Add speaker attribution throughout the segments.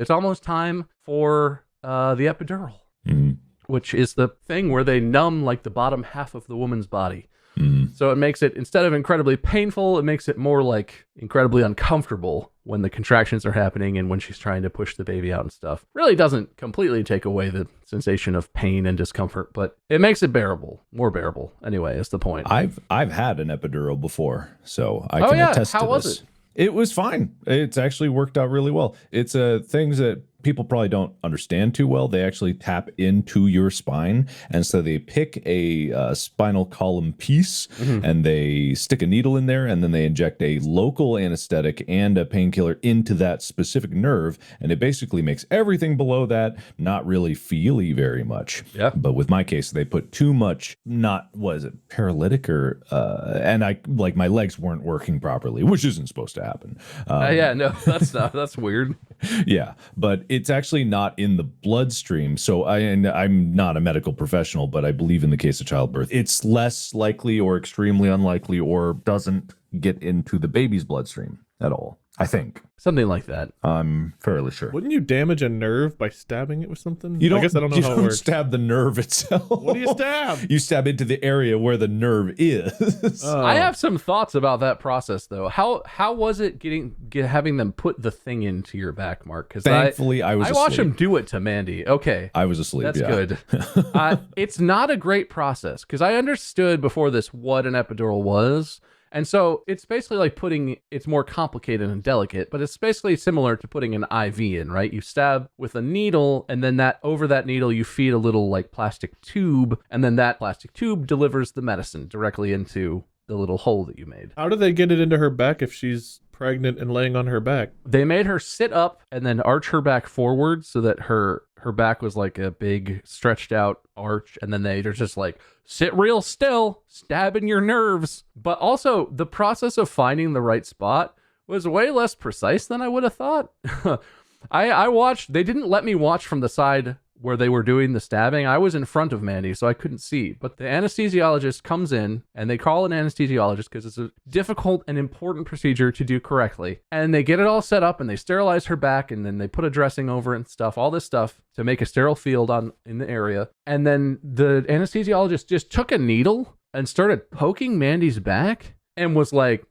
Speaker 1: It's almost time for the epidural,
Speaker 2: Mm.
Speaker 1: which is the thing where they numb like the bottom half of the woman's body.
Speaker 2: Mm.
Speaker 1: So it makes it, instead of incredibly painful, it makes it more like incredibly uncomfortable when the contractions are happening and when she's trying to push the baby out and stuff. Really doesn't completely take away the sensation of pain and discomfort, but it makes it bearable, more bearable. Anyway, is the point.
Speaker 2: I've had an epidural before, so I can attest to this.
Speaker 1: How was it?
Speaker 2: It was fine. It's actually worked out really well. It's things that people probably don't understand too well. They actually tap into your spine, and so they pick a spinal column piece and they stick a needle in there, and then they inject a local anesthetic and a painkiller into that specific nerve, and it basically makes everything below that not really feely very much.
Speaker 1: Yeah.
Speaker 2: But with my case, they put too much, paralytic or and I like my legs weren't working properly, which isn't supposed to happen.
Speaker 1: That's weird.
Speaker 2: Yeah, but it's actually not in the bloodstream. So I'm not a medical professional, but I believe in the case of childbirth, it's less likely or extremely unlikely or doesn't get into the baby's bloodstream at all. I think.
Speaker 1: Something like that.
Speaker 2: I'm fairly sure.
Speaker 3: Wouldn't you damage a nerve by stabbing it with something?
Speaker 2: I
Speaker 3: guess I don't know how it works.
Speaker 2: Stab the nerve itself.
Speaker 3: What do you stab?
Speaker 2: You stab into the area where the nerve is.
Speaker 1: I have some thoughts about that process, though. How was it having them put the thing into your back, Mark? Because
Speaker 2: thankfully, I was
Speaker 1: I
Speaker 2: asleep.
Speaker 1: watched them do it to Mandy. Okay.
Speaker 2: I was asleep.
Speaker 1: That's
Speaker 2: yeah.
Speaker 1: good. It's not a great process because I understood before this what an epidural was. And so it's basically like it's more complicated and delicate, but it's basically similar to putting an IV in, right? You stab with a needle, and then over that needle, you feed a little like plastic tube, and then that plastic tube delivers the medicine directly into the little hole that you made.
Speaker 3: How do they get it into her back if she's pregnant and laying on her back?
Speaker 1: They made her sit up and then arch her back forward so that her back was like a big stretched out arch, and then they're just like, sit real still, stabbing your nerves. But also the process of finding the right spot was way less precise than I would have thought. I watched, they didn't let me watch from the side where they were doing the stabbing. I was in front of Mandy, so I couldn't see. But the anesthesiologist comes in, and they call an anesthesiologist because it's a difficult and important procedure to do correctly. And they get it all set up, and they sterilize her back, and then they put a dressing over it and stuff, all this stuff to make a sterile field in the area. And then the anesthesiologist just took a needle and started poking Mandy's back and was like,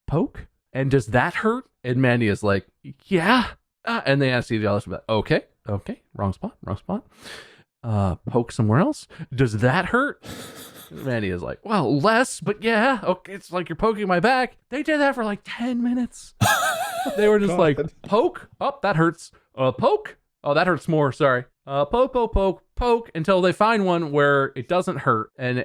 Speaker 1: poke? And does that hurt? And Mandy is like, yeah. And the anesthesiologist was like, okay, wrong spot. Poke somewhere else. Does that hurt? Mandy is like, well, less, but yeah. Okay, it's like you're poking my back. They did that for like 10 minutes. They were just like, poke. Oh, that hurts. Poke. Oh, that hurts more. Sorry. Poke until they find one where it doesn't hurt and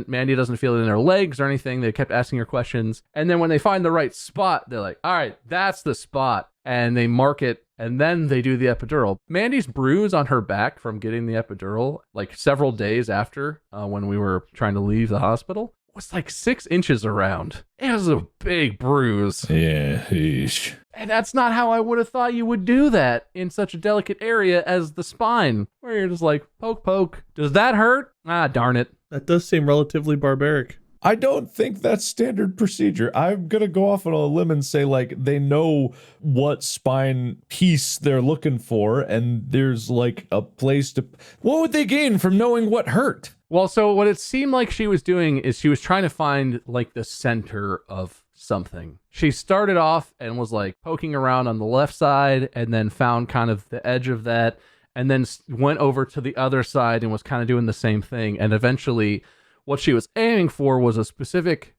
Speaker 1: Mandy doesn't feel it in her legs or anything. They kept asking her questions. And then when they find the right spot, they're like, all right, that's the spot. And they mark it, and then they do the epidural. Mandy's bruise on her back from getting the epidural, like several days after when we were trying to leave the hospital, was like 6 inches around. It was a big bruise.
Speaker 2: Yeah. Eesh.
Speaker 1: And that's not how I would have thought you would do that in such a delicate area as the spine, where you're just like, poke. Does that hurt? Ah, darn it.
Speaker 3: That does seem relatively barbaric.
Speaker 2: I don't think that's standard procedure. I'm going to go off on a limb and say, like, they know what spine piece they're looking for, and there's, like, a place to... What would they gain from knowing what hurt?
Speaker 1: Well, so what it seemed like she was doing is she was trying to find, like, the center of something. She started off and was, like, poking around on the left side and then found kind of the edge of that, and then went over to the other side and was kind of doing the same thing, and eventually... What she was aiming for was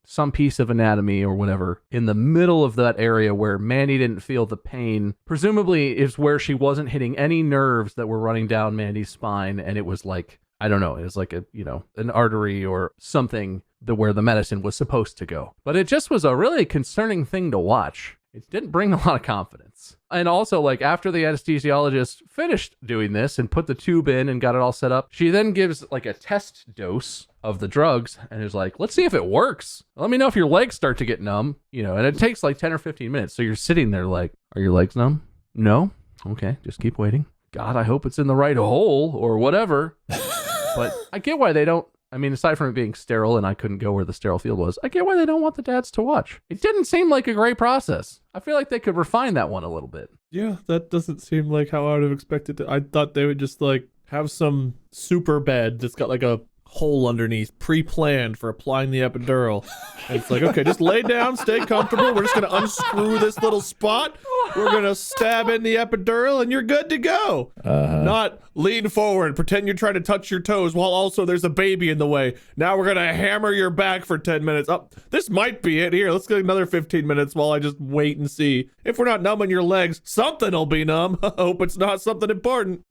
Speaker 1: some piece of anatomy or whatever in the middle of that area where Mandy didn't feel the pain. Presumably is where she wasn't hitting any nerves that were running down Mandy's spine. And it was like, I don't know, it was like an artery or something where the medicine was supposed to go. But it just was a really concerning thing to watch. It didn't bring a lot of confidence. And also, like, after the anesthesiologist finished doing this and put the tube in and got it all set up, she then gives, like, a test dose of the drugs and is like, let's see if it works. Let me know if your legs start to get numb, and it takes, like, 10 or 15 minutes. So you're sitting there like, are your legs numb? No? Okay, just keep waiting. God, I hope it's in the right hole or whatever. But I get why they don't I mean, aside from it being sterile and I couldn't go where the sterile field was, I get why they don't want the dads to watch. It didn't seem like a great process. I feel like they could refine that one a little bit.
Speaker 3: Yeah, that doesn't seem like how I would have expected to. I thought they would just like have some super bed that's got like a hole underneath pre-planned for applying the epidural. And it's like, okay, just lay down, stay comfortable. We're just going to unscrew this little spot. We're going to stab in the epidural and you're good to go. Not lean forward, pretend you're trying to touch your toes while also there's a baby in the way. Now we're going to hammer your back for 10 minutes. Oh, this might be it. Here, let's get another 15 minutes while I just wait and see. If we're not numbing your legs, something will be numb. I hope it's not something important.